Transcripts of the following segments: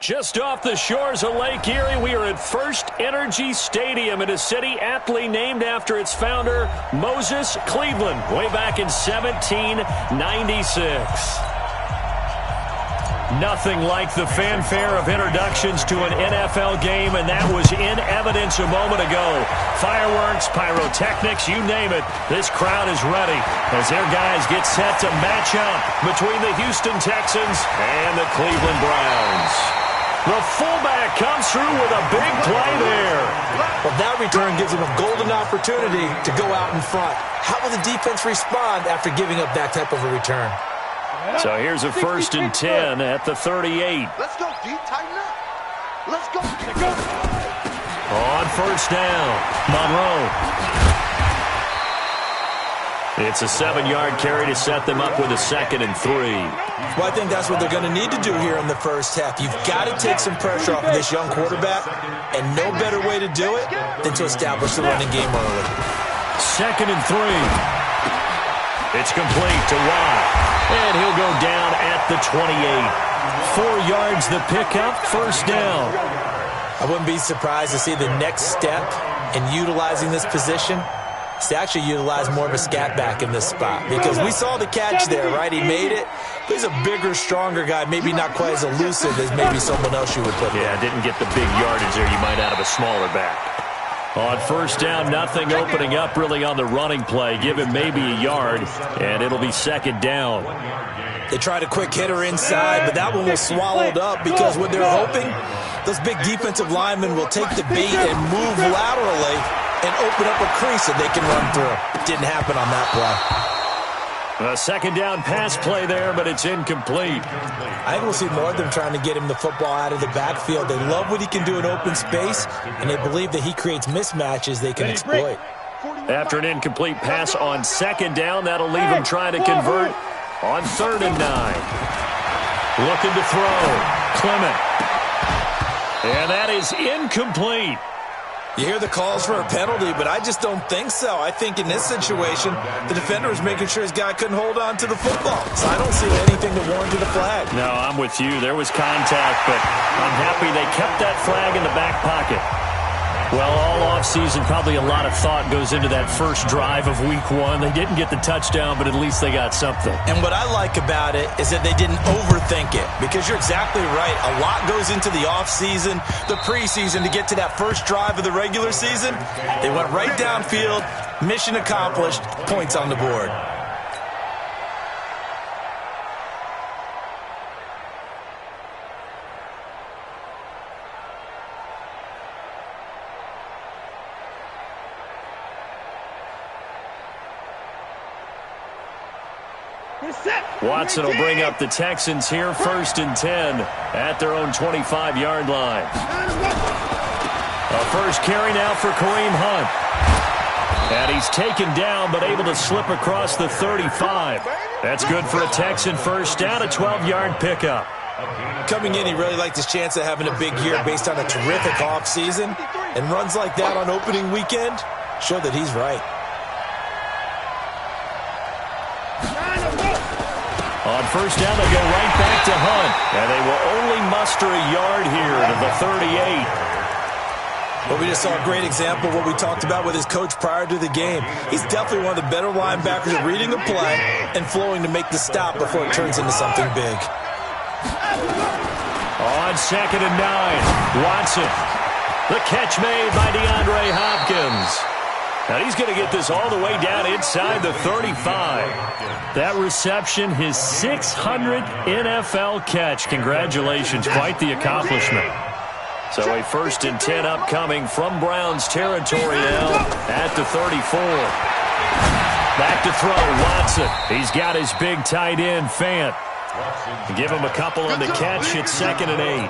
Just off the shores of Lake Erie, we are at First Energy Stadium in a city aptly named after its founder, Moses Cleveland, way back in 1796. Nothing like the fanfare of introductions to an NFL game, and that was in evidence a moment ago. Fireworks, pyrotechnics, you name it. This crowd is ready as their guys get set to match up between the Houston Texans and the Cleveland Browns. The fullback comes through with a big play there. Well, that return gives him a golden opportunity to go out in front. How will the defense respond after giving up that type of a return? So here's a 1st and 10 at the 38. Let's go, D. Tighten up. Let's go. On 1st down, Monroe. It's a 7-yard carry to set them up with a 2nd and 3. Well, I think that's what they're going to need to do here in the first half. You've got to take some pressure off of this young quarterback, and no better way to do it than to establish the running game early. 2nd and 3. It's complete to Watt. And he'll go down at the 28. 4 yards the pickup, 1st down. I wouldn't be surprised to see the next step in utilizing this position is to actually utilize more of a scat back in this spot. Because we saw the catch there, right? He made it. He's a bigger, stronger guy, maybe not quite as elusive as maybe someone else you would put there. Yeah, didn't get the big yardage there you might out of a smaller back. On 1st down, nothing opening up really on the running play. Give him maybe a yard, and it'll be 2nd down. They tried a quick hitter inside, but that one was swallowed up because what they're hoping, those big defensive linemen will take the bait and move laterally and open up a crease that they can run through. Didn't happen on that play. A 2nd down pass play there, but it's incomplete. I think we'll see more of them trying to get him the football out of the backfield. They love what he can do in open space, and they believe that he creates mismatches they can exploit. After an incomplete pass on 2nd down, that'll leave him trying to convert on 3rd and 9. Looking to throw. Clement. And that is incomplete. You hear the calls for a penalty, but I just don't think so. I think in this situation, the defender was making sure his guy couldn't hold on to the football. So I don't see anything that warranted a flag. No, I'm with you. There was contact, but I'm happy they kept that flag in the back pocket. Well, all offseason, probably a lot of thought goes into that first drive of Week 1. They didn't get the touchdown, but at least they got something. And what I like about it is that they didn't overthink it, because you're exactly right. A lot goes into the offseason, the preseason, to get to that first drive of the regular season. They went right downfield, mission accomplished, points on the board. Watson will bring up the Texans here, 1st and 10 at their own 25-yard line. A first carry now for Kareem Hunt. And he's taken down but able to slip across the 35. That's good for a Texan first down, a 12-yard pickup. Coming in, he really liked his chance of having a big year based on a terrific offseason. And runs like that on opening weekend show that he's right. On 1st down, they go right back to Hunt. And they will only muster a yard here to the 38. But we just saw a great example of what we talked about with his coach prior to the game. He's definitely one of the better linebackers at reading the play and flowing to make the stop before it turns into something big. On 2nd and 9, Watson. The catch made by DeAndre Hopkins. Now he's going to get this all the way down inside the 35. That reception, his 600th NFL catch. Congratulations, quite the accomplishment. So a 1st and 10 upcoming from Browns territory now at the 34. Back to throw, Watson. He's got his big tight end, Fant. Give him a couple on the catch. It's 2nd and 8.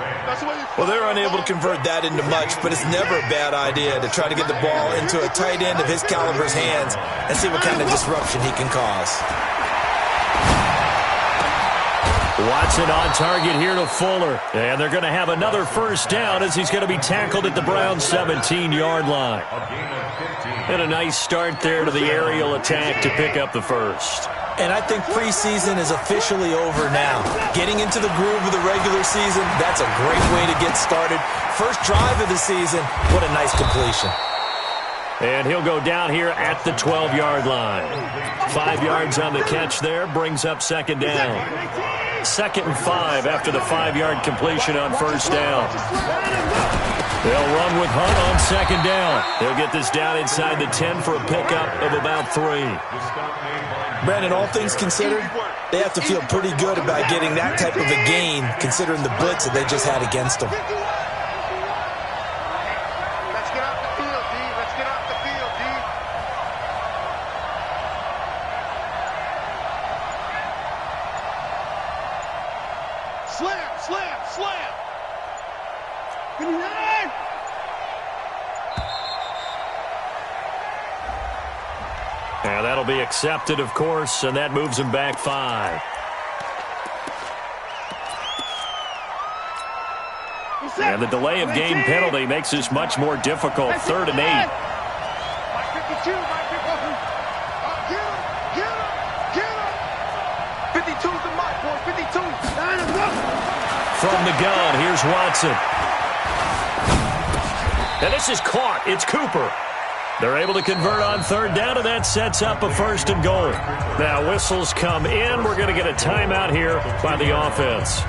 Well, they're unable to convert that into much, but it's never a bad idea to try to get the ball into a tight end of his caliber's hands and see what kind of disruption he can cause. Watson on target here to Fuller. And they're going to have another first down as he's going to be tackled at the Browns' 17-yard line. And a nice start there to the aerial attack to pick up the first. And I think preseason is officially over now. Getting into the groove of the regular season, that's a great way to get started. First drive of the season, what a nice completion. And he'll go down here at the 12-yard line. 5 yards on the catch there, brings up second down. 2nd and 5 after the 5-yard completion on first down. They'll run with Hunt on second down. They'll get this down inside the 10 for a pickup of about 3. Brandon, all things considered, they have to feel pretty good about getting that type of a gain, considering the blitz that they just had against them. Let's get off the field, D. Let's get off the field, D. Slam, slam, slam. Give me that. And that'll be accepted, of course, and that moves him back 5. And the delay of game penalty makes this much more difficult. 3rd and 8. My 52, my 52. Get him. 52's the mark, boy. 52. From the gun, here's Watson. And this is caught. It's Cooper. They're able to convert on 3rd down, and that sets up a 1st and goal. Now whistles come in. We're going to get a timeout here by the offense.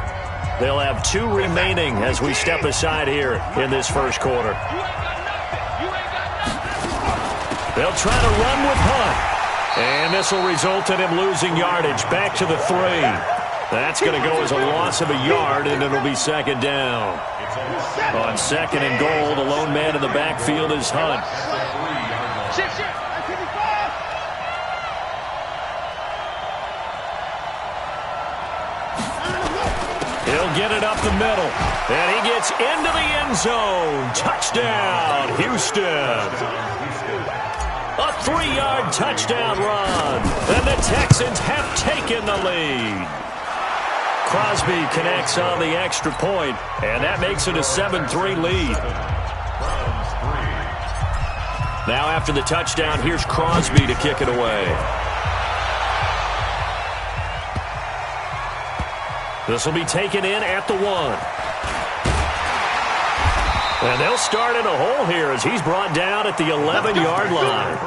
They'll have 2 remaining as we step aside here in this first quarter. They'll try to run with Hunt. And this will result in him losing yardage back to the 3. That's going to go as a loss of a yard, and it'll be 2nd down. On 2nd and goal, the lone man in the backfield is Hunt. He'll get it up the middle, and he gets into the end zone. Touchdown, Houston. A 3-yard touchdown run, and the Texans have taken the lead. Crosby connects on the extra point, and that makes it a 7-3 lead. Now after the touchdown, here's Crosby to kick it away. This will be taken in at the 1. And they'll start in a hole here as he's brought down at the 11-yard line.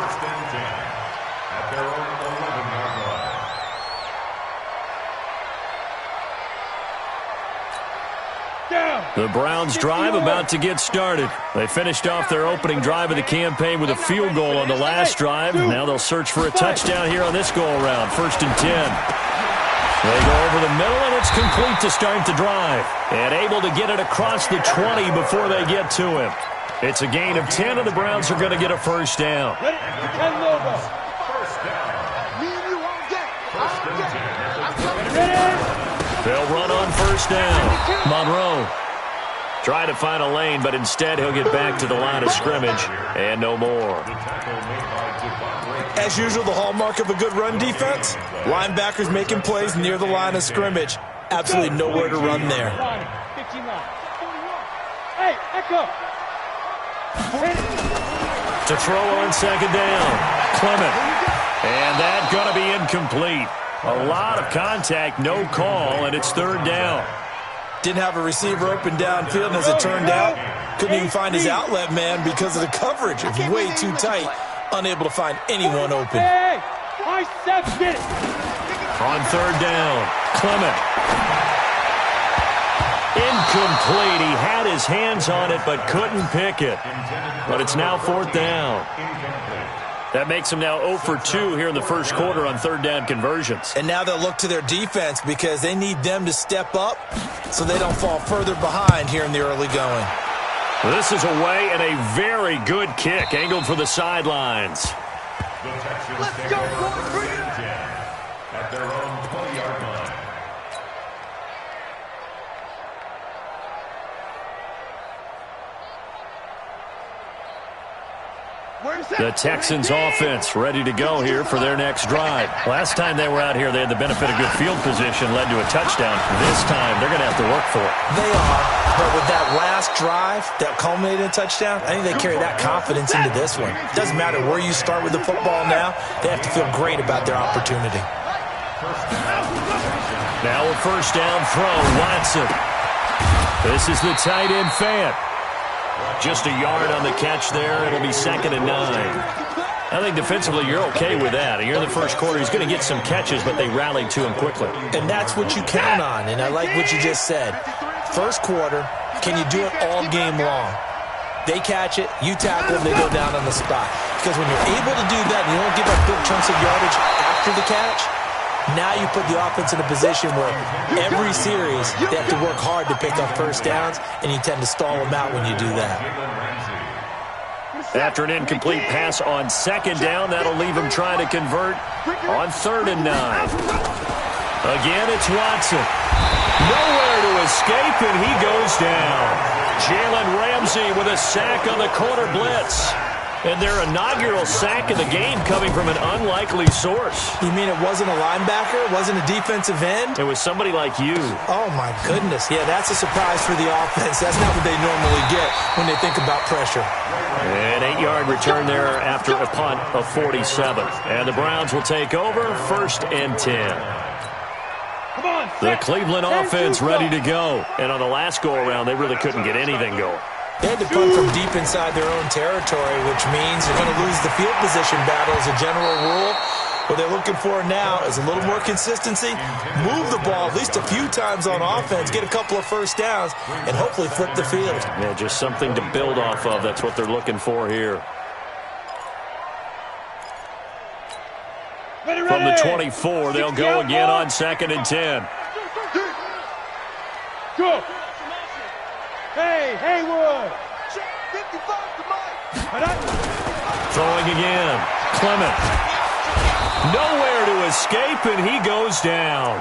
The Browns' drive about to get started. They finished off their opening drive of the campaign with a field goal on the last drive. Now they'll search for a touchdown here on this go-around. 1st and 10. They go over the middle, and it's complete to start the drive. And able to get it across the 20 before they get to him. It's a gain of 10, and the Browns are going to get a 1st down. They'll run on 1st down. Monroe try to find a lane, but instead he'll get back to the line of scrimmage and no more. As usual, the hallmark of a good run defense, linebackers making plays near the line of scrimmage. Absolutely nowhere to run there. To throw on 2nd down, Clement. And that's going to be incomplete. A lot of contact, no call, and it's 3rd down. Didn't have a receiver open downfield, and as it turned out, couldn't even find his outlet man because of the coverage. It was way too tight, unable to find anyone open. On 3rd down, Clement. Incomplete. He had his hands on it but couldn't pick it. But it's now 4th down. That makes them now 0 for 2 here in the first quarter on 3rd down conversions. And now they'll look to their defense because they need them to step up so they don't fall further behind here in the early going. This is away and a very good kick angled for the sidelines. Let's go, boys. At their own 20-yard line. The Texans offense ready to go here for their next drive. Last time they were out here, they had the benefit of good field position, led to a touchdown. This time, they're going to have to work for it. They are, but with that last drive that culminated in a touchdown, I think they carry that confidence into this one. It doesn't matter where you start with the football now. They have to feel great about their opportunity. Now a first down throw, Watson. This is the tight end Fant. Just a yard on the catch there. It'll be 2nd and 9. I think defensively you're okay with that. Here in the first quarter, he's going to get some catches, but they rallied to him quickly. And that's what you count on, and I like what you just said. First quarter, can you do it all game long? They catch it, you tackle them, they go down on the spot. Because when you're able to do that and you don't give up big chunks of yardage after the catch, now you put the offense in a position where every series they have to work hard to pick up first downs, and you tend to stall them out when you do that. After an incomplete pass on 2nd down, that'll leave him trying to convert on 3rd and 9. Again, it's Watson. Nowhere to escape, and he goes down. Jalen Ramsey with a sack on the corner blitz. And their inaugural sack of the game coming from an unlikely source. You mean it wasn't a linebacker? It wasn't a defensive end? It was somebody like you. Oh, my goodness. Yeah, that's a surprise for the offense. That's not what they normally get when they think about pressure. An 8-yard return there after a punt of 47. And the Browns will take over 1st and 10. The Cleveland offense ready to go. And on the last go-around, they really couldn't get anything going. They had to punt from deep inside their own territory, which means they're going to lose the field position battle as a general rule. What they're looking for now is a little more consistency, move the ball at least a few times on offense, get a couple of first downs, and hopefully flip the field. Yeah, just something to build off of. That's what they're looking for here. From the 24, they'll go again on 2nd and 10. Go. Hey, Haywood. 55 to Mike. Throwing again. Clement. Nowhere to escape, and he goes down.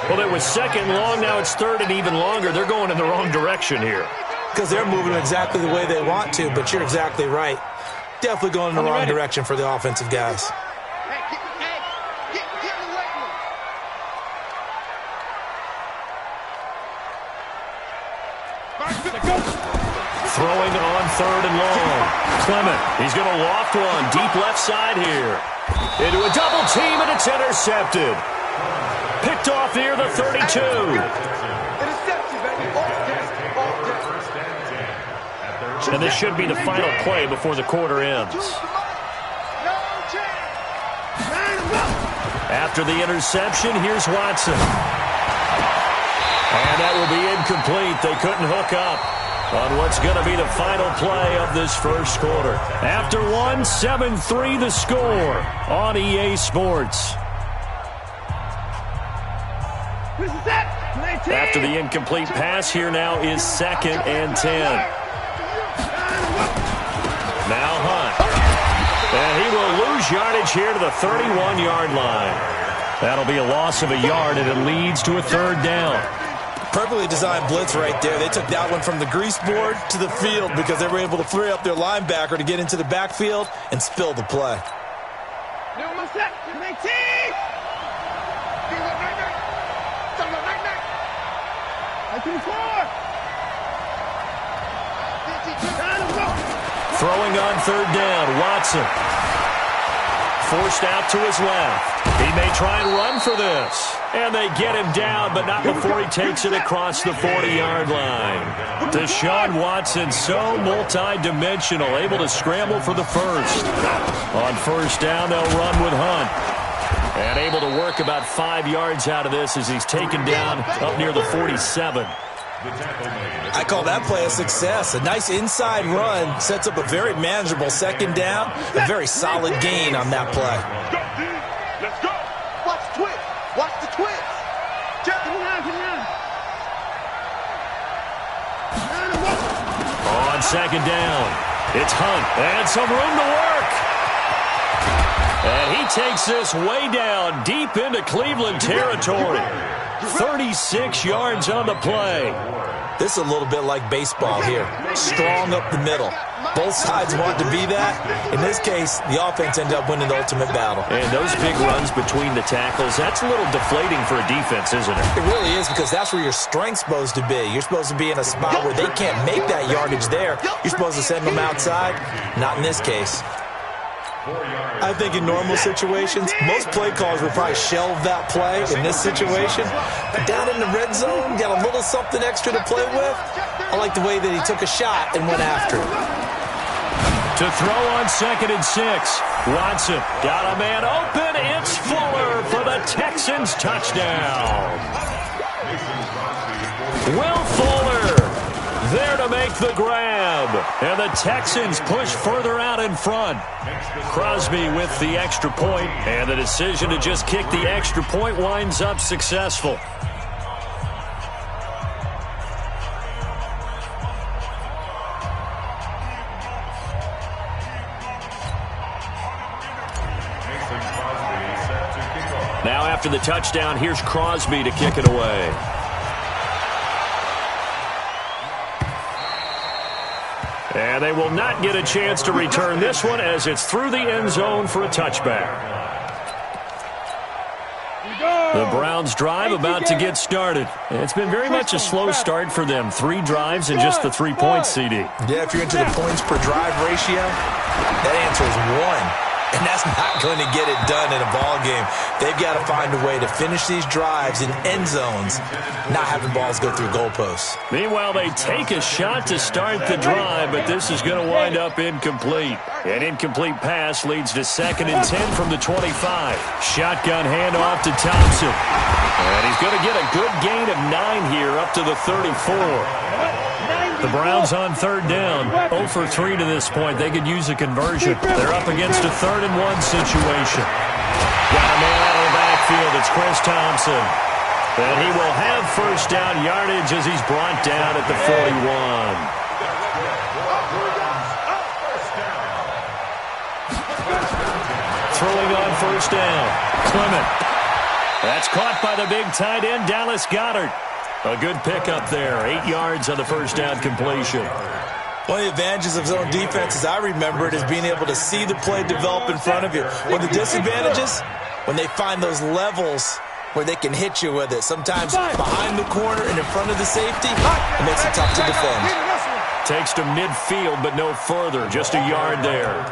Well, it was 2nd long. Now it's 3rd and even longer. They're going in the wrong direction here. Because they're moving exactly the way they want to, but you're exactly right. Definitely going in the wrong direction for the offensive guys. Throwing on 3rd and long. Clement, he's going to loft one deep left side here. Into a double team, and it's intercepted. Picked off near the 32. And this should be the final play before the quarter ends. After the interception, here's Watson. And that will be incomplete. They couldn't hook up on what's going to be the final play of this first quarter. After 7-3 the score on EA Sports. After the incomplete pass, here now is 2nd and 10. Now Hunt. And he will lose yardage here to the 31-yard line. That'll be a loss of a yard, and it leads to a 3rd down. Perfectly designed blitz right there. They took that one from the grease board to the field because they were able to free up their linebacker to get into the backfield and spill the play. Throwing on 3rd down, Watson. Forced out to his left. He may try and run for this. And they get him down, but not before he takes it across the 40-yard line. Deshaun Watson, so multi-dimensional, able to scramble for the first. On 1st down, they'll run with Hunt. And able to work about 5 yards out of this as he's taken down up near the 47. I call that play a success. A nice inside run sets up a very manageable 2nd down. A very solid gain on that play. Let's go. Watch the twist. Watch the twist. On 2nd down, it's Hunt. And some room to work. And he takes this way down deep into Cleveland territory. 36 yards on the play. This is a little bit like baseball here. Strong up the middle. Both sides want to be that. In this case, the offense ended up winning the ultimate battle. And those big runs between the tackles, that's a little deflating for a defense, isn't it? It really is, because that's where your strength's supposed to be. You're supposed to be in a spot where they can't make that yardage there. You're supposed to send them outside. Not in this case. I think in normal situations, most play callers would probably shelve that play in this situation. But down in the red zone, got a little something extra to play with. I like the way that he took a shot and went after it. To throw on 2nd and 6. Watson got a man open. It's Fuller for the Texans touchdown. Will Fuller there to make the grab. And the Texans push further out in front. Crosby with the extra point, and the decision to just kick the extra point winds up successful. Now after the touchdown, here's Crosby to kick it away. And they will not get a chance to return this one as it's through the end zone for a touchback. The Browns drive about to get started. It's been very much a slow start for them. 3 drives and just the 3 points, CD. Yeah, if you're into the points per drive ratio, that answer is 1. And that's not going to get it done in a ball game. They've got to find a way to finish these drives in end zones, not having balls go through goalposts. Meanwhile, they take a shot to start the drive, but this is going to wind up incomplete. An incomplete pass leads to 2nd and 10 from the 25. Shotgun handoff to Thompson. And he's going to get a good gain of 9 here up to the 34. The Browns on 3rd down, 0 for 3 to this point. They could use a conversion. They're up against a 3rd and 1 situation. Got a man out of the backfield. It's Chris Thompson. And he will have first down yardage as he's brought down at the 41. Throwing on first down, Clement. That's caught by the big tight end, Dallas Goedert. A good pickup there. 8 yards on the first down completion. One of the advantages of zone defense, as I remember it, is being able to see the play develop in front of you. One of the disadvantages, when they find those levels where they can hit you with it. Sometimes behind the corner and in front of the safety, it makes it tough to defend. Takes to midfield, but no further. Just a yard there.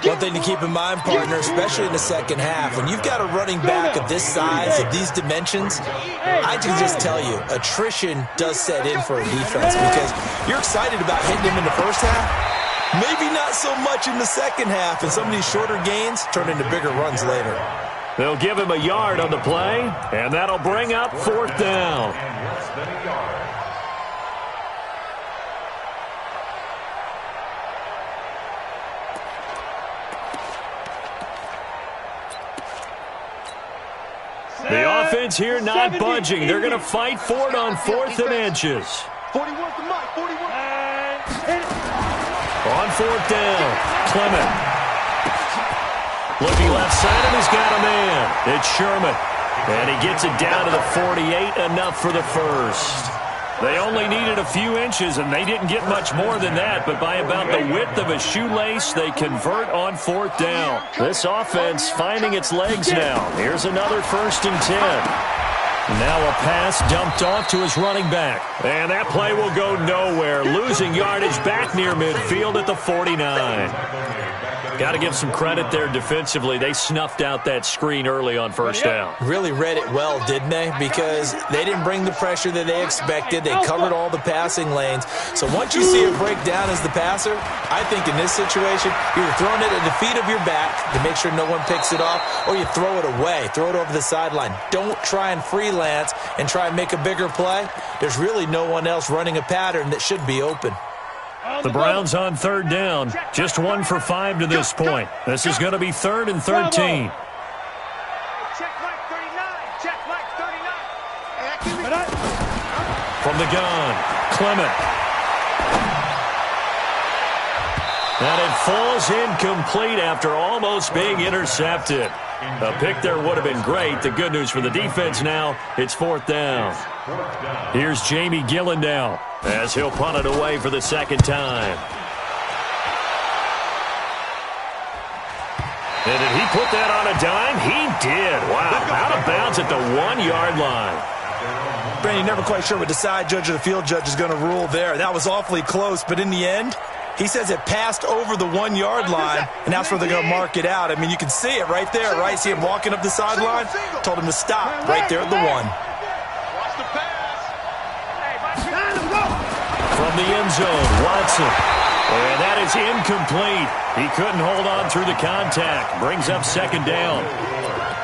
One thing to keep in mind, partner, especially in the second half, when you've got a running back of this size, of these dimensions, I can just tell you, attrition does set in for a defense because you're excited about hitting him in the first half, maybe not so much in the second half, and some of these shorter gains turn into bigger runs later. They'll give him a yard on the play, and that'll bring up 4th down. The offense here not budging. They're going to fight for it on 4th and inches. 41 to Mike, 41. On 4th down, Clement. Looking left side, and he's got a man. It's Sherman. And he gets it down to the 48, enough for the first. They only needed a few inches, and they didn't get much more than that, but by about the width of a shoelace, they convert on 4th down. This offense finding its legs now. Here's another 1st and 10. Now a pass dumped off to his running back. And that play will go nowhere, losing yardage back near midfield at the 49. Got to give some credit there defensively. They snuffed out that screen early on 1st down. Really read it well, didn't they? Because they didn't bring the pressure that they expected. They covered all the passing lanes. So once you see it break down as the passer, I think in this situation, you're throwing it at the feet of your back to make sure no one picks it off, or you throw it away, throw it over the sideline. Don't try and freelance and try and make a bigger play. There's really no one else running a pattern that should be open. The Browns on 3rd down. Just 1 for 5 to this point. This is going to be 3rd and 13. Check Mike 39. Check Mike 39. From the gun, Clement. And it falls incomplete after almost being intercepted. A pick there would have been great. The good news for the defense now, it's 4th down. Here's Jamie Gillen now as he'll punt it away for the 2nd time. And did he put that on a dime? He did. Wow, out of bounds at the 1-yard line. Brandon, never quite sure what the side judge or the field judge is going to rule there. That was awfully close, but in the end, He says it passed over the 1 yard line, and that's where they're going to mark it out. I mean, you can see it right there, right? See him walking up the sideline? Told him to stop right there at the 1. Watch the pass. From the end zone, Watson. And that is incomplete. He couldn't hold on through the contact. Brings up second down.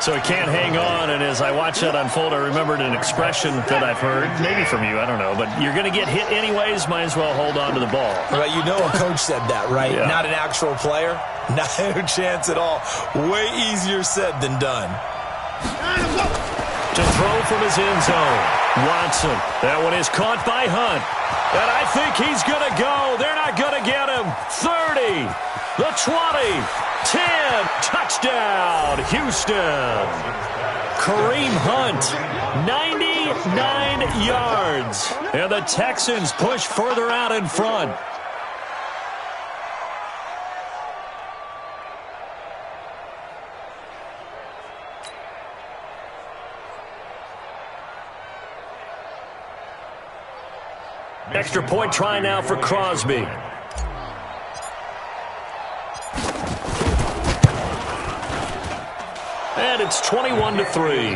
So he can't hang on, and as I watch that unfold, I remembered an expression that I've heard, maybe from you, I don't know, but you're going to get hit anyways, might as well hold on to the ball. Well, you know a coach said that, right? Yeah. Not an actual player. No chance at all. Way easier said than done. To throw from his end zone, Watson. That one is caught by Hunt. And I think he's going to go. They're not going to get him. 30, the 20, 10, touchdown, Houston. Kareem Hunt, 99 yards. And the Texans push further out in front. Extra point try now for Crosby. And it's 21-3.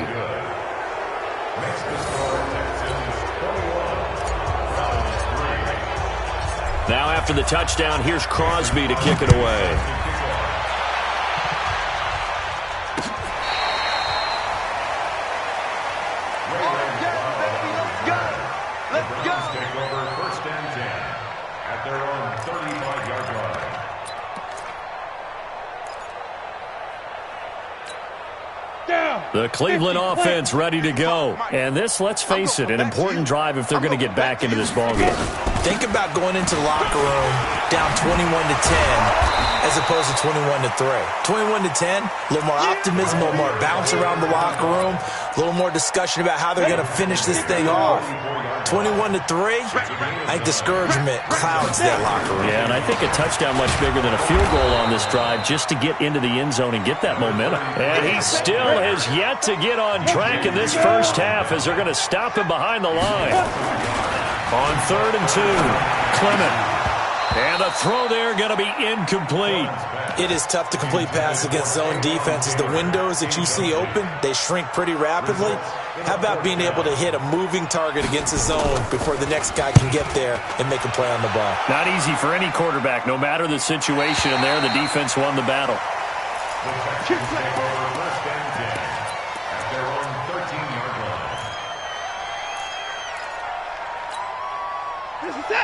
Now after the touchdown, here's Crosby to kick it away. The Cleveland offense ready to go. And this, let's face it, an important drive if they're going to get back into this ballgame. Think about going into the locker room down 21-10 as opposed to 21-3. 21-10, a little more optimism, a little more bounce around the locker room, a little more discussion about how they're going to finish this thing off. 21-3, I think discouragement clouds that locker room. Yeah, and I think a touchdown much bigger than a field goal on this drive just to get into the end zone and get that momentum. And he still has yet to get on track in this first half as they're going to stop him behind the line. On 3rd and 2, Clement. And the throw there going to be incomplete. It is tough to complete passes against zone defenses. The windows that you see open, they shrink pretty rapidly. How about being able to hit a moving target against a zone before the next guy can get there and make a play on the ball? Not easy for any quarterback, no matter the situation. And there, the defense won the battle.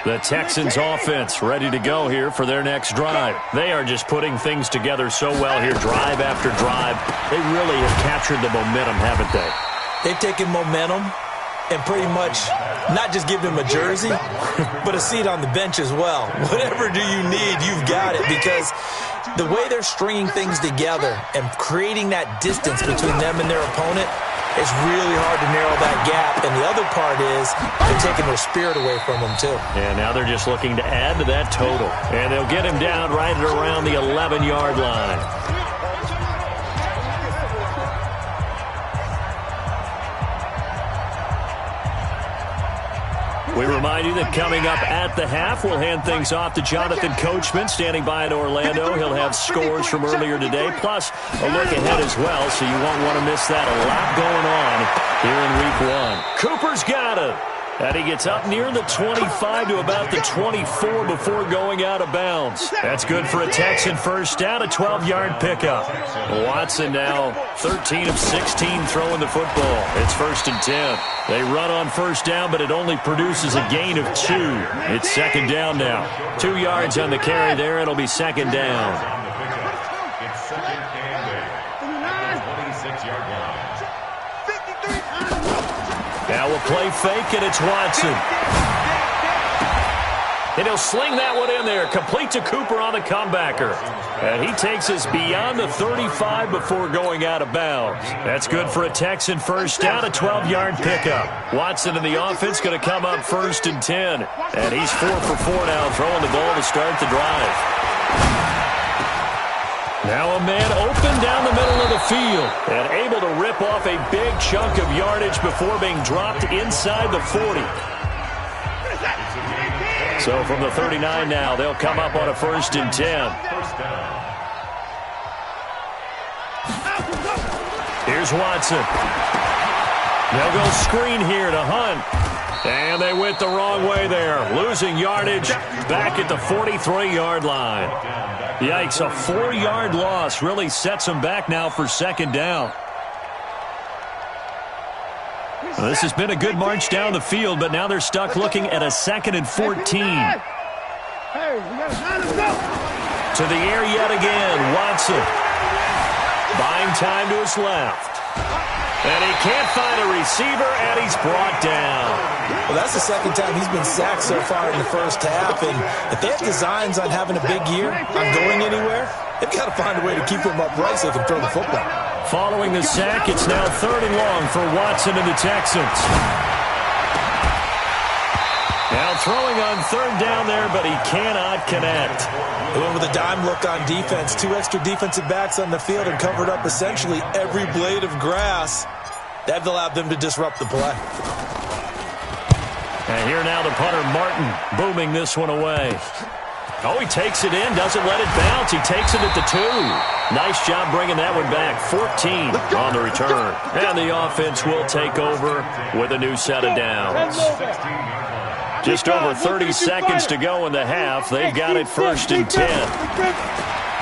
The Texans offense ready to go here for their next drive. They are just putting things together so well here, drive after drive. They really have captured the momentum, haven't they? They've taken momentum and pretty much not just give them a jersey, but a seat on the bench as well. Whatever do you need, you've got it, because the way they're stringing things together and creating that distance between them and their opponent, it's really hard to narrow that gap. And the other part is they're taking their spirit away from them, too. And now they're just looking to add to that total. And they'll get him down right at around the 11-yard line. We remind you that coming up at the half, we'll hand things off to Jonathan Coachman, standing by in Orlando. He'll have scores from earlier today, plus a look ahead as well, so you won't want to miss that. A lot going on here in Week 1. Cooper's got it. And he gets up near the 25 to about the 24 before going out of bounds. That's good for a Texan first down, a 12-yard pickup. Watson now 13 of 16 throwing the football. It's 1st and 10. They run on first down, but it only produces a gain of 2. It's 2nd down now. 2 yards on the carry there. It'll be 2nd down. It's 2nd and 8 at the 26-yard line. Now we'll play fake, and it's Watson. And he'll sling that one in there, complete to Cooper on the comebacker. And he takes us beyond the 35 before going out of bounds. That's good for a Texan first down, a 12-yard pickup. Watson in the offense going to come up 1st and 10. And he's 4 for 4 now, throwing the ball to start the drive. Now a man open down the middle of the field and able to rip off a big chunk of yardage before being dropped inside the 40. So from the 39 now, they'll come up on a 1st and 10. First down. Here's Watson. They'll go screen here to Hunt. And they went the wrong way there. Losing yardage back at the 43-yard line. Yikes, a 4-yard loss really sets them back now for 2nd down. Well, this has been a good march down the field, but now they're stuck looking at a 2nd and 14. To the air yet again, Watson. Buying time to his left. And he can't find a receiver, and he's brought down. Well, that's the 2nd time he's been sacked so far in the first half. And if they have designs on having a big year, on going anywhere, they've got to find a way to keep him upright so they can throw the football. Following the sack, it's now 3rd and long for Watson and the Texans. Now throwing on 3rd down there, but he cannot connect. They went with a dime look on defense. 2 extra defensive backs on the field and covered up essentially every blade of grass. That allowed them to disrupt the play. And here now the punter, Martin, booming this one away. Oh, he takes it in, doesn't let it bounce. He takes it at the 2. Nice job bringing that one back. 14 on the return. And the offense will take over with a new set of downs. Just over 30 seconds to go in the half. They've got it 1st and 10.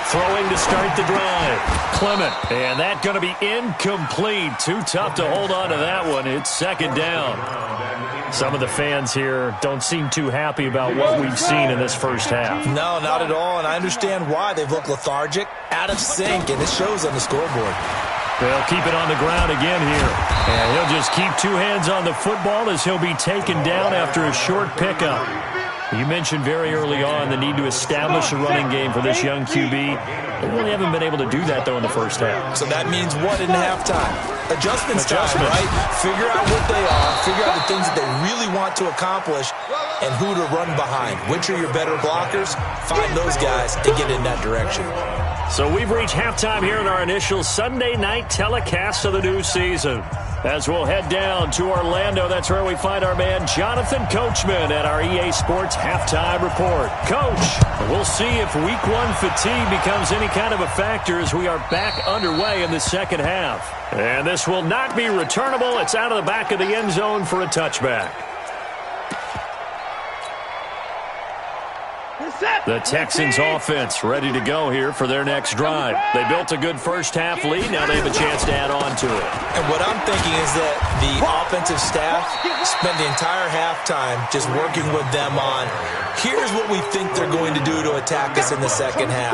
Throwing to start the drive. Clement. And that going to be incomplete. Too tough to hold on to that one. It's 2nd down. Some of the fans here don't seem too happy about what we've seen in this first half. No, not at all. And I understand why. They've looked lethargic, out of sync, and it shows on the scoreboard. They'll keep it on the ground again here. And he'll just keep 2 hands on the football as he'll be taken down after a short pickup. You mentioned very early on the need to establish a running game for this young QB. They really haven't been able to do that, though, in the first half. So that means what in halftime? Adjustments time, right? Figure out what they are. Figure out the things that they really want to accomplish and who to run behind. Which are your better blockers? Find those guys and get in that direction. So we've reached halftime here in our initial Sunday night telecast of the new season. As we'll head down to Orlando, that's where we find our man Jonathan Coachman at our EA Sports Halftime Report. Coach, we'll see if Week 1 fatigue becomes any kind of a factor as we are back underway in the 2nd half. And this will not be returnable. It's out of the back of the end zone for a touchback. The Texans offense ready to go here for their next drive. They built a good first half lead. Now they have a chance to add on to it. And what I'm thinking is that the offensive staff spent the entire halftime just working with them on, here's what we think they're going to do to attack us in the 2nd half.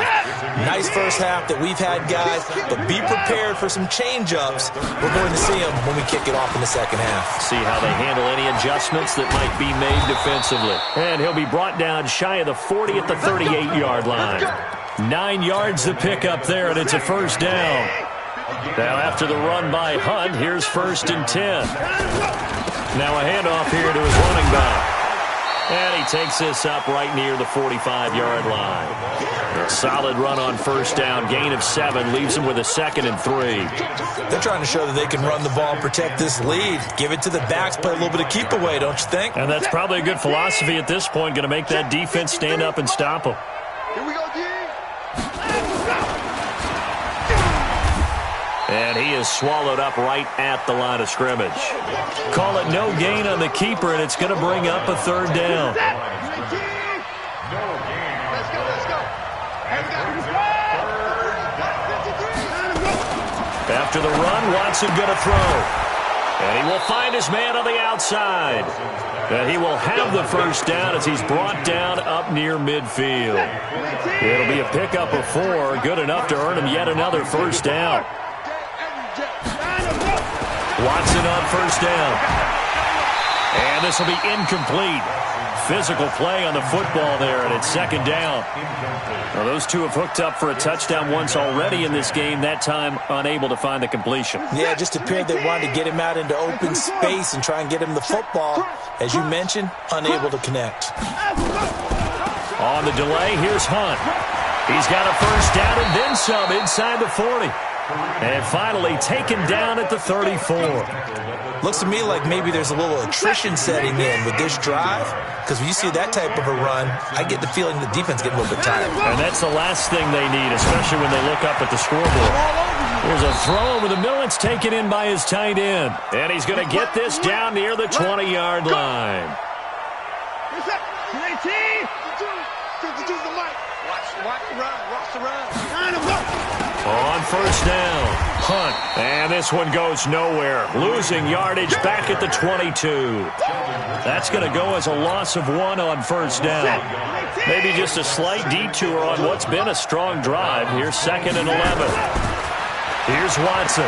Nice first half that we've had, guys, but be prepared for some change-ups. We're going to see them when we kick it off in the 2nd half. See how they handle any adjustments that might be made defensively. And he'll be brought down shy of the 40 at the 38-yard line. 9 yards to pick up there, and it's a 1st down. Now after the run by Hunt, here's 1st and 10. Now a handoff here to his running back. And he takes this up right near the 45-yard line. A solid run on 1st down. Gain of 7 leaves him with a 2nd and 3. They're trying to show that they can run the ball and protect this lead. Give it to the backs, play a little bit of keep away, don't you think? And that's probably a good philosophy at this point. Going to make that defense stand up and stop them. Here we go, D. And he is swallowed up right at the line of scrimmage. Call it no gain on the keeper, and it's going to bring up a 3rd down. Let's go, let's go. After the run, Watson going to throw. And he will find his man on the outside. And he will have the 1st down as he's brought down up near midfield. It'll be a pickup of 4, good enough to earn him yet another 1st down. Watson on 1st down. And this will be incomplete. Physical play on the football there, and it's 2nd down. Well, those two have hooked up for a touchdown once already in this game, that time unable to find the completion. Yeah, just appeared they wanted to get him out into open space and try and get him the football. As you mentioned, unable to connect. On the delay, here's Hunt. He's got a 1st down and then some inside the 40. And finally taken down at the 34. Looks to me like maybe there's a little attrition setting in with this drive, because when you see that type of a run, I get the feeling the defense getting a little bit tired. And that's the last thing they need, especially when they look up at the scoreboard. Here's a throw over the middle. It's taken in by his tight end. And he's going to get this down near the 20-yard line. Watch the run. Watch the run. On first down, Hunt. And this one goes nowhere. Losing yardage back at the 22. That's going to go as a loss of 1 on first down. Maybe just a slight detour on what's been a strong drive. Here's 2nd and 11. Here's Watson.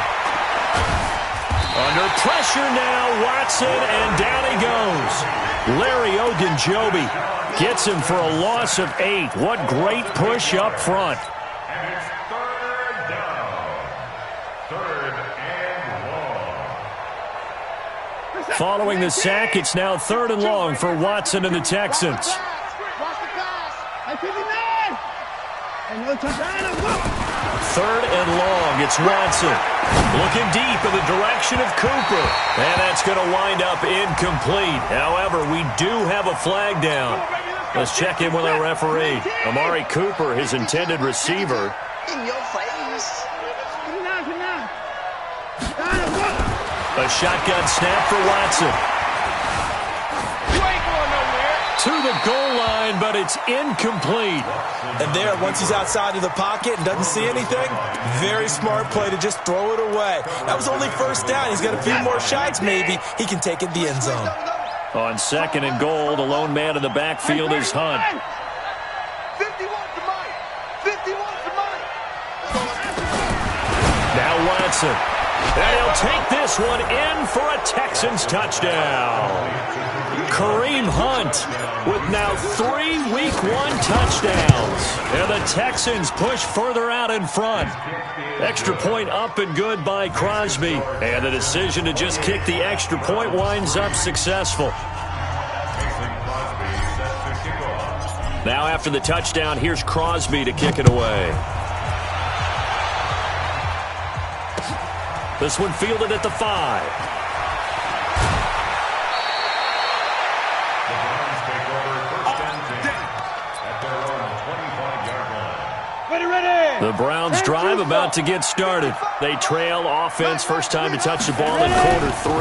Under pressure now, Watson, and down he goes. Larry Ogunjobi gets him for a loss of 8. What great push up front. And it's 3rd down. 3rd and long. Following the sack, it's now 3rd and long for Watson and the Texans. Watch the pass. 3rd and long, it's Watson. Looking deep in the direction of Cooper. And that's going to wind up incomplete. However, we do have a flag down. Let's check in with our referee. Amari Cooper, his intended receiver. In your face. A shotgun snap for Watson. You ain't going nowhere. To the goal line, but it's incomplete. And there, once he's outside of the pocket and doesn't see anything, very smart play to just throw it away. That was only first down. He's got a few more shots, maybe. He can take it the end zone. On 2nd and goal, the lone man in the backfield is Hunt. 51 to Mike. 51 to Mike. Now Watson. And he'll take this one in for a Texans touchdown. Kareem Hunt with now 3 Week 1 touchdowns. And the Texans push further out in front. Extra point up and good by Crosby. And the decision to just kick the extra point winds up successful. Now after the touchdown, here's Crosby to kick it away. This one fielded at the 5. The Browns drive about to get started. They trail offense, first time to touch the ball in quarter 3,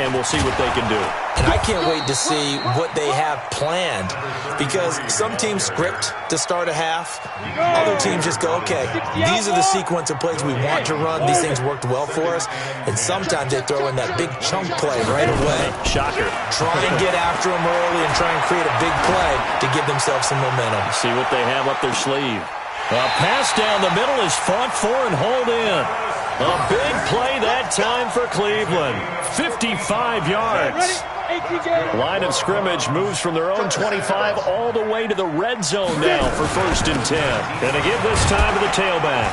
and we'll see what they can do. And I can't wait to see what they have planned, because some teams script to start a half. Other teams just go, okay, these are the sequence of plays we want to run. These things worked well for us. And sometimes they throw in that big chunk play right away. Shocker. Try and get after them early and try and create a big play to give themselves some momentum. See what they have up their sleeve. A pass down the middle is fought for and hauled in. A big play that time for Cleveland. 55 yards. Line of scrimmage moves from their own 25 all the way to the red zone now for 1st and 10. And again this time to the tailback.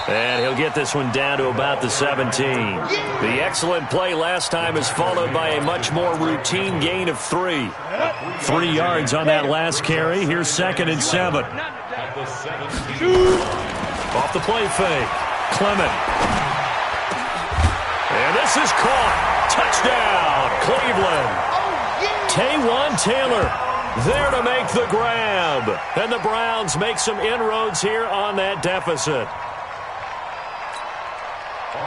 And he'll get this one down to about the 17. The excellent play last time is followed by a much more routine gain of 3. 3 yards on that last carry. Here's 2nd and 7. Off the play fake. Clement. And this is caught. Touchdown, Cleveland. Taywan Taylor there to make the grab. And the Browns make some inroads here on that deficit.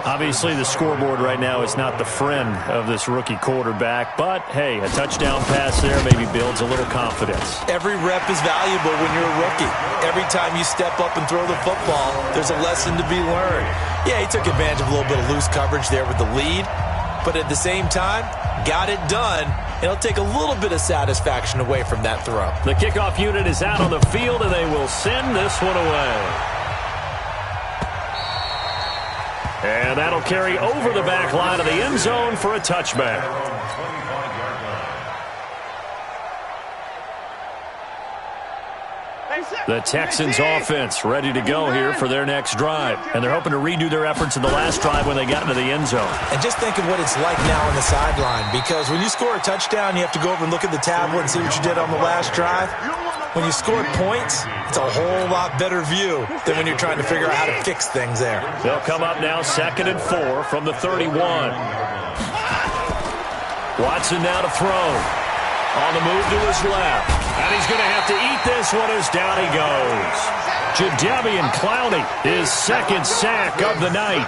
Obviously, the scoreboard right now is not the friend of this rookie quarterback, but, hey, a touchdown pass there maybe builds a little confidence. Every rep is valuable when you're a rookie. Every time you step up and throw the football, there's a lesson to be learned. Yeah, he took advantage of a little bit of loose coverage there with the lead, but at the same time, got it done. It'll take a little bit of satisfaction away from that throw. The kickoff unit is out on the field, and they will send this one away. And that'll carry over the back line of the end zone for a touchback. The Texans offense ready to go here for their next drive. And they're hoping to redo their efforts in the last drive when they got into the end zone. And just think of what it's like now on the sideline, because when you score a touchdown, you have to go over and look at the tablet and see what you did on the last drive. when you score points, it's a whole lot better view than when you're trying to figure out how to fix things there. They'll come up now 2nd and 4 from the 31. Watson now to throw. On the move to his left. And he's going to have to eat this one as down he goes. Jadeveon Clowney, his 2nd sack of the night.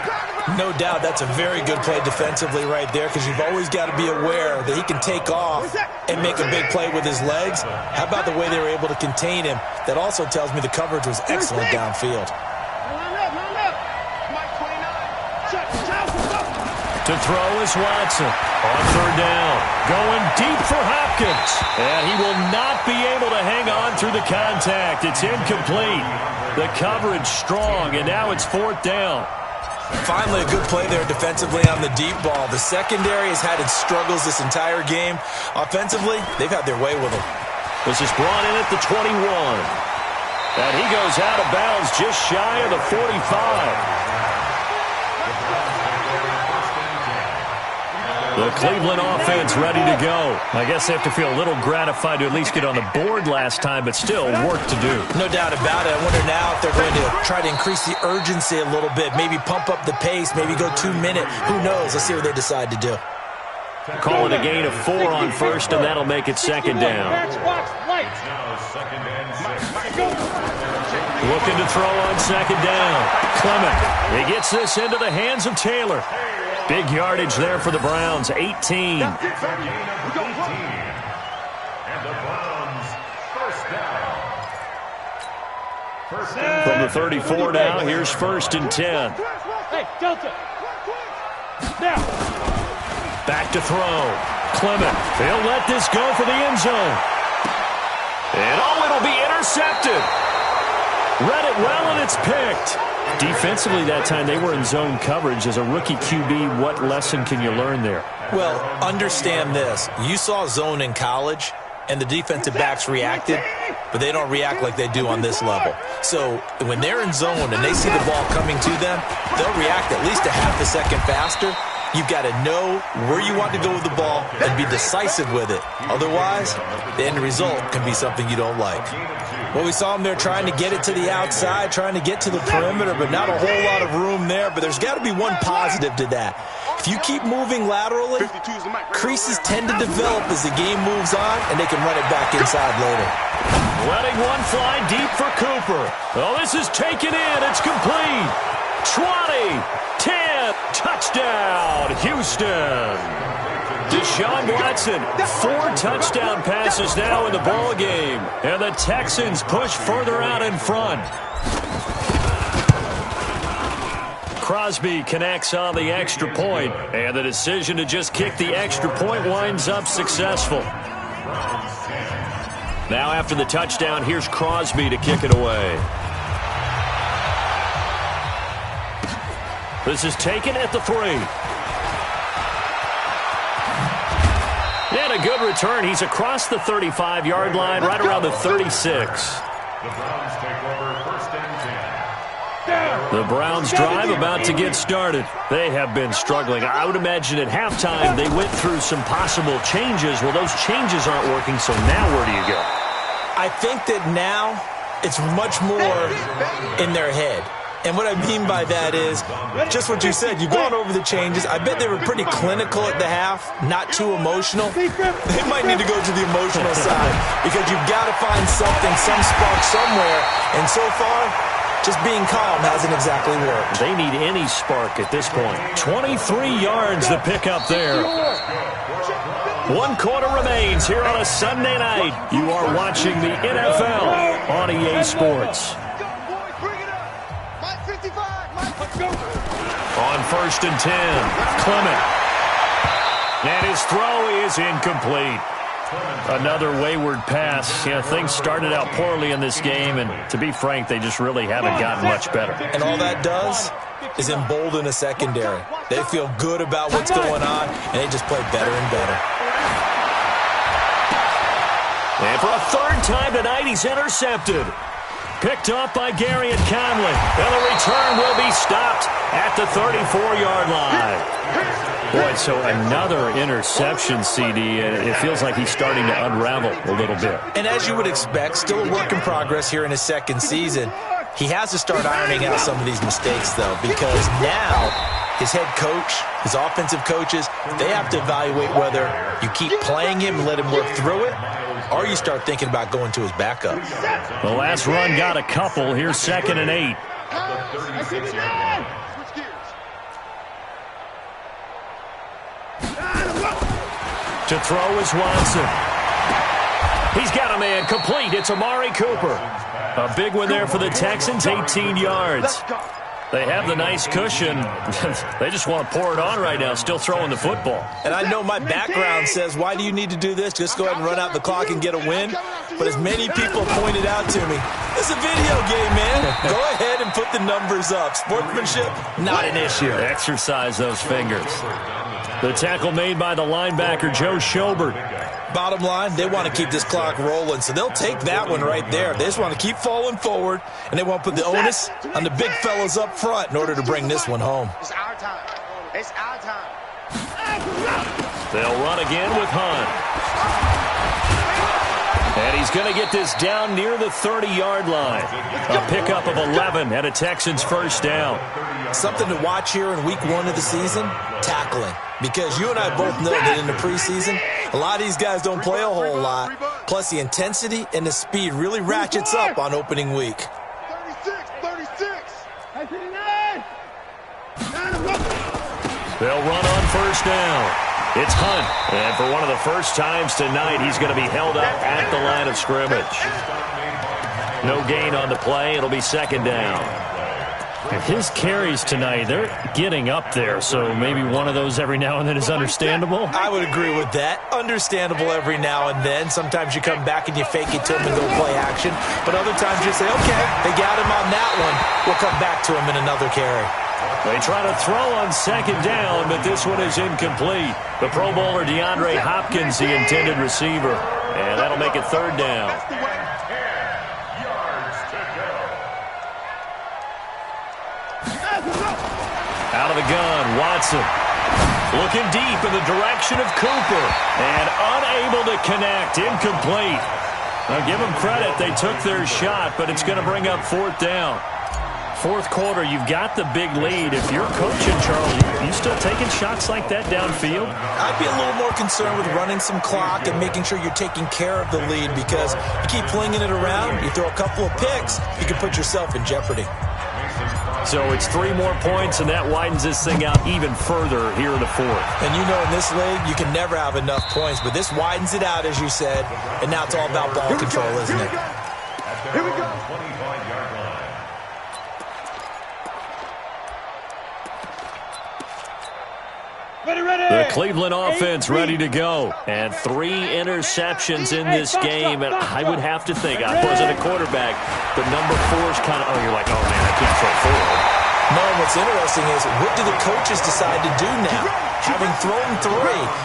No doubt that's a very good play defensively right there, because you've always got to be aware that he can take off and make a big play with his legs. How about the way they were able to contain him? That also tells me the coverage was excellent downfield. To throw is Watson. On 3rd down. Going deep for Hopkins. And he will not be able to hang on through the contact. It's incomplete. The coverage strong, and now it's 4th down. Finally, a good play there defensively on the deep ball. The secondary has had its struggles this entire game. Offensively, they've had their way with him. This is brought in at the 21. And he goes out of bounds just shy of the 45. The Cleveland offense ready to go. I guess they have to feel a little gratified to at least get on the board last time, but still work to do. No doubt about it. I wonder now if they're going to try to increase the urgency a little bit, maybe pump up the pace, maybe go 2-minute. Who knows? Let's see what they decide to do. Call it a gain of 4 on 1st, and that'll make it 2nd down. Looking to throw on 2nd down. Clement. He gets this into the hands of Taylor. Big yardage there for the Browns, 18. And the Browns, 1st down. From the 34 now, here's 1st and 10. Hey, Delta. Now. Back to throw. Clement. He'll let this go for the end zone. And it'll be intercepted. Read it well, and it's picked. Defensively that time, they were in zone coverage. As a rookie QB, what lesson can you learn there? Well, understand this. You saw zone in college, and the defensive backs reacted, but they don't react like they do on this level. So when they're in zone and they see the ball coming to them, they'll react at least a half a second faster. You've got to know where you want to go with the ball and be decisive with it. Otherwise, the end result can be something you don't like. Well, we saw them there trying to get it to the outside, trying to get to the perimeter, but not a whole lot of room there. But there's got to be one positive to that. If you keep moving laterally, creases tend to develop as the game moves on, and they can run it back inside later. Letting one fly deep for Cooper. Oh, this is taken in. It's complete. 20, 10, touchdown, Houston. Deshaun Watson, 4 touchdown passes now in the ball game, and the Texans push further out in front. Crosby connects on the extra point, and the decision to just kick the extra point winds up successful. Now after the touchdown, here's Crosby to kick it away. This is taken at the 3. And a good return. He's across the 35-yard line, right around the 36. The Browns take over 1st and 10. The Browns drive about to get started. They have been struggling. I would imagine at halftime they went through some possible changes. Well, those changes aren't working, so now where do you go? I think that now it's much more in their head. And what I mean by that is just what you said. You've gone over the changes. I bet they were pretty clinical at the half, not too emotional. They might need to go to the emotional side because you've got to find something, some spark somewhere. And so far, just being calm hasn't exactly worked. They need any spark at this point. 23 yards to pick up there. 1 quarter remains here on a Sunday night. You are watching the NFL on EA Sports. On 1st and 10, Clement. And his throw is incomplete. Another wayward pass. You know, things started out poorly in this game, and to be frank, they just really haven't gotten much better. And all that does is embolden a secondary. They feel good about what's going on, and they just play better and better. And for a 3rd time tonight, he's intercepted. Picked off by Gary and Conley. And the return will be stopped at the 34-yard line. Boy, so another interception, CD. It feels like he's starting to unravel a little bit. And as you would expect, still a work in progress here in his second season. He has to start ironing out some of these mistakes, though, because now his head coach, his offensive coaches, they have to evaluate whether you keep playing him and let him work through it, or you start thinking about going to his backup. The last run got a couple. Here's 2nd and 8. To throw is Watson. He's got a man complete. It's Amari Cooper. A big one there for the Texans, 18 yards. They have the nice cushion. They just want to pour it on right now, still throwing the football. And I know my background says, why do you need to do this? Just go ahead and run out the clock and get a win. But as many people pointed out to me, it's a video game, man. Go ahead and put the numbers up. Sportsmanship, not an issue. Exercise those fingers. The tackle made by the linebacker, Joe Schobert. Bottom line, they want to keep this clock rolling, so they'll take that one right there. They just want to keep falling forward, and they want to put the onus on the big fellas up front in order to bring this one home. It's our time. It's our time. They'll run again with Hunt. And he's going to get this down near the 30-yard line. A pickup of 11 and a Texans first down. Something to watch here in week 1 of the season, tackling. Because you and I both know that in the preseason, a lot of these guys don't play a whole lot. Plus, the intensity and the speed really ratchets up on opening week. 36. They'll run on first down. It's Hunt. And for one of the first times tonight, he's going to be held up at the line of scrimmage. No gain on the play. It'll be 2nd down. His carries tonight, they're getting up there, so maybe one of those every now and then is understandable. I would agree with that. Understandable every now and then. Sometimes you come back and you fake it to him and go play action. But other times you say, okay, they got him on that one. We'll come back to him in another carry. They try to throw on 2nd down, but this one is incomplete. The Pro Bowler DeAndre Hopkins, the intended receiver. And that'll make it 3rd down. Out of the gun, Watson. Looking deep in the direction of Cooper. And unable to connect. Incomplete. Now, give them credit. They took their shot, but it's going to bring up 4th down. 4th quarter, you've got the big lead. If you're coaching, Charles, you still taking shots like that downfield? I'd be a little more concerned with running some clock and making sure you're taking care of the lead, because you keep flinging it around, you throw a couple of picks, you can put yourself in jeopardy. So it's 3 more points, and that widens this thing out even further here in the 4th. And you know in this league, you can never have enough points, but this widens it out, as you said, and now it's all about ball control, isn't it? Here we go. 25-yard line. Ready. The Cleveland offense ready to go. And 3 interceptions in this game. And I would have to think, I wasn't a quarterback, but number 4 is kind of, oh, you're like, oh, man, I can't throw 4. No, what's interesting is, what do the coaches decide to do now? Having thrown 3,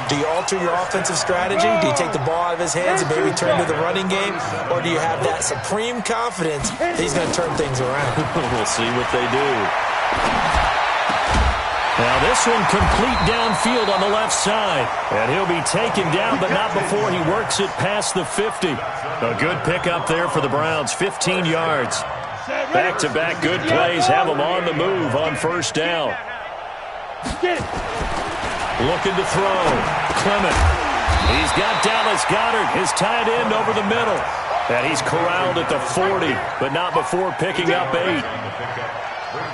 do you alter your offensive strategy? Do you take the ball out of his hands and maybe turn to the running game? Or do you have that supreme confidence that he's going to turn things around? We'll see what they do. Now this one complete downfield on the left side. And he'll be taken down, but not before he works it past the 50. A good pickup there for the Browns, 15 yards. Back-to-back good plays have them on the move on first down. Looking to throw. Clement. He's got Dallas Goedert, his tight end, over the middle. And he's corralled at the 40, but not before picking up 8.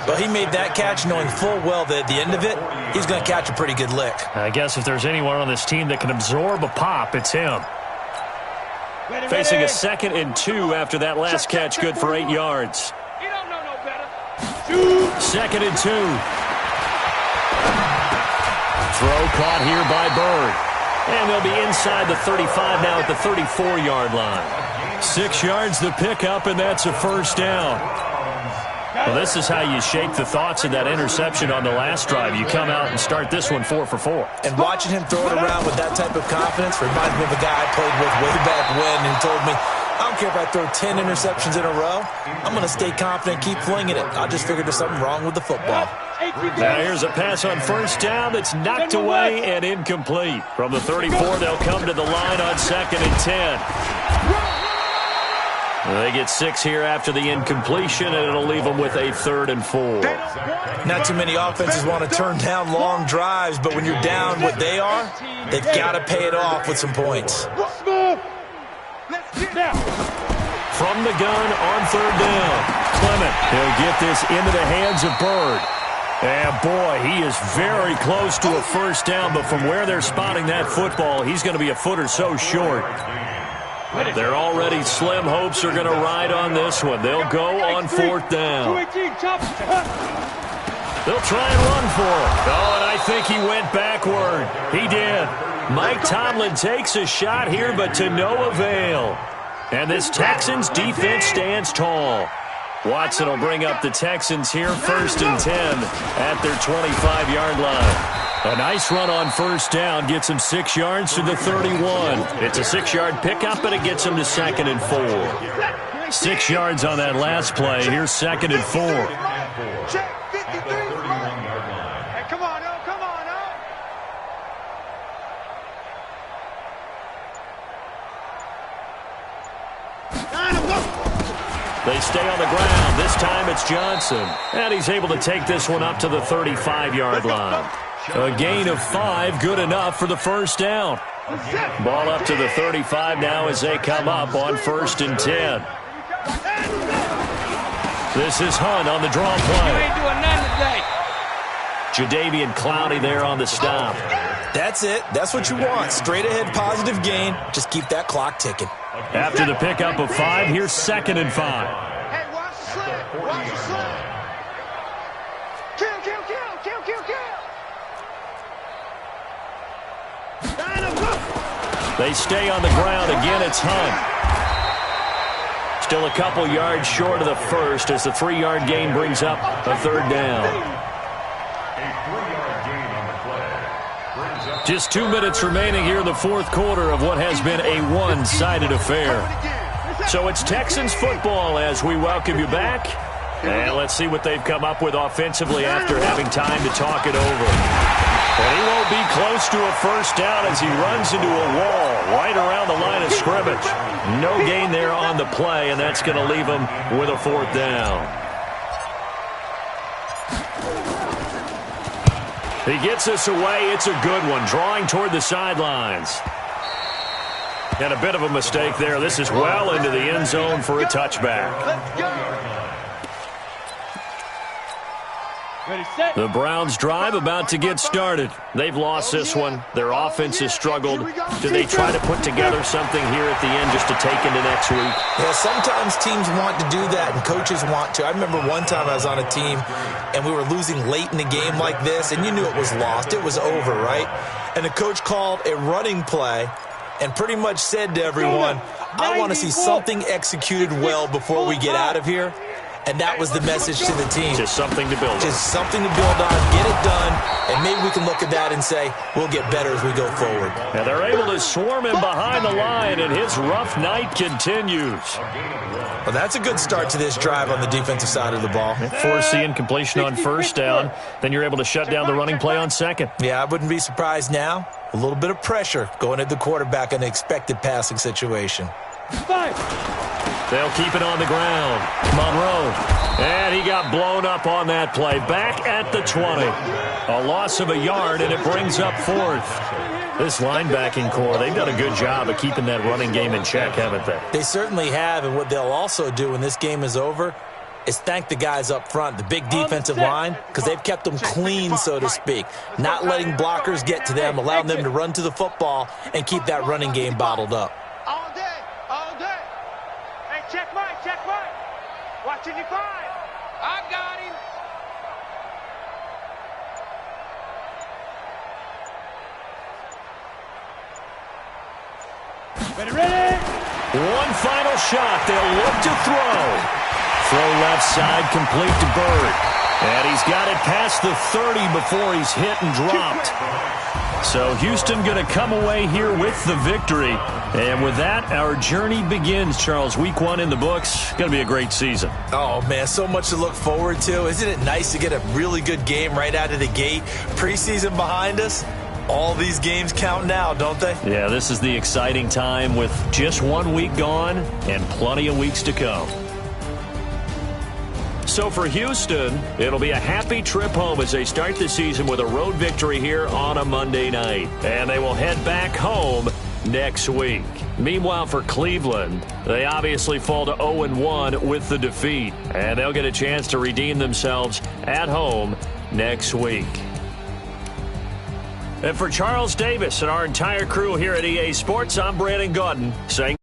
But he made that catch knowing full well that at the end of it, he's going to catch a pretty good lick. I guess if there's anyone on this team that can absorb a pop, it's him. Facing a 2nd and 2 after that last catch, good for 8 yards. You don't know no better. 2nd and 2. Throw caught here by Bird. And they'll be inside the 35 now at the 34-yard line. 6 yards the pickup, and that's a first down. Well, this is how you shake the thoughts of that interception on the last drive. You come out and start this one 4 for 4. And watching him throw it around with that type of confidence reminds me of a guy I played with way back when, who told me, I'm don't care if I throw 10 interceptions in a row. I'm going to stay confident, keep flinging it. I just figured there's something wrong with the football. Now here's a pass on first down that's knocked away and incomplete. From the 34, they'll come to the line on 2nd and 10. They get 6 here after the incompletion, and it'll leave them with a 3rd and 4. Not too many offenses want to turn down long drives, but when you're down what they are, they've got to pay it off with some points. From the gun on 3rd down, Clement, he'll get this into the hands of Bird. And, boy, he is very close to a first down, but from where they're spotting that football, he's going to be a foot or so short. They're already slim hopes are going to ride on this one. They'll go on 4th down. They'll try and run for it. Oh, and I think he went backward. He did. Mike Tomlin takes a shot here, but to no avail. And this Texans defense stands tall. Watson will bring up the Texans here, 1st and 10 at their 25-yard line. A nice run on first down gets him 6 yards to the 31. It's a 6-yard pickup, and it gets him to 2nd and 4. 6 yards on that last play. Here's 2nd and 4. Check 53. Hey, come on, oh, come on, oh. They stay on the ground. This time it's Johnson. And he's able to take this one up to the 35-yard line. A gain of 5, good enough for the first down. Ball up to the 35 now as they come up on 1st and 10. This is Hunt on the draw play. You ain't doing nothing today. Jadeveon Clowney there on the stop. That's it. That's what you want. Straight ahead positive gain. Just keep that clock ticking. After the pickup of 5, here's 2nd and 5. Hey, watch the slant. Watch the slant. Kill, kill, kill, kill, kill, kill. They stay on the ground. Again, it's Hunt. Still a couple yards short of the first as the 3-yard gain brings up a 3rd down. Just 2 minutes remaining here in the 4th quarter of what has been a one-sided affair. So it's Texans football as we welcome you back. And let's see what they've come up with offensively after having time to talk it over. And he won't be close to a first down as he runs into a wall right around the line of scrimmage. No gain there on the play, and that's going to leave him with a 4th down. He gets this away. It's a good one, drawing toward the sidelines. And a bit of a mistake there. This is well into the end zone for a touchback. Let's go. Ready, set. The Browns drive about to get started. They've lost this one. Their offense has struggled. Do they try to put together something here at the end just to take into next week? Yeah, sometimes teams want to do that and coaches want to. I remember one time I was on a team and we were losing late in a game like this, and you knew it was lost. It was over, right? And the coach called a running play and pretty much said to everyone, I want to see something executed well before we get out of here. And that was the message to the team. Just something to build on. Just something to build on, get it done, and maybe we can look at that and say, we'll get better as we go forward. And they're able to swarm him behind the line, and his rough night continues. Well, that's a good start to this drive on the defensive side of the ball. Force the incompletion on first down. Then you're able to shut down the running play on second. Yeah, I wouldn't be surprised now. A little bit of pressure going at the quarterback in an expected passing situation. They'll keep it on the ground. Monroe. And he got blown up on that play. Back at the 20. A loss of a yard, and it brings up 4th. This linebacking core, they've done a good job of keeping that running game in check, haven't they? They certainly have, and what they'll also do when this game is over is thank the guys up front, the big defensive line, because they've kept them clean, so to speak. Not letting blockers get to them, allowing them to run to the football and keep that running game bottled up. All day, all day. Hey, check Mike, check Mike. Watching you find. I got him. Ready, ready. One final shot. They'll look to throw. Throw left side, complete to Bird. And he's got it past the 30 before he's hit and dropped. So Houston going to come away here with the victory. And with that, our journey begins, Charles. Week 1 in the books. Going to be a great season. Oh, man, so much to look forward to. Isn't it nice to get a really good game right out of the gate? Preseason behind us. All these games count now, don't they? Yeah, this is the exciting time with just 1 week gone and plenty of weeks to come. So for Houston, it'll be a happy trip home as they start the season with a road victory here on a Monday night. And they will head back home next week. Meanwhile, for Cleveland, they obviously fall to 0-1 with the defeat. And they'll get a chance to redeem themselves at home next week. And for Charles Davis and our entire crew here at EA Sports, I'm Brandon Gaudin saying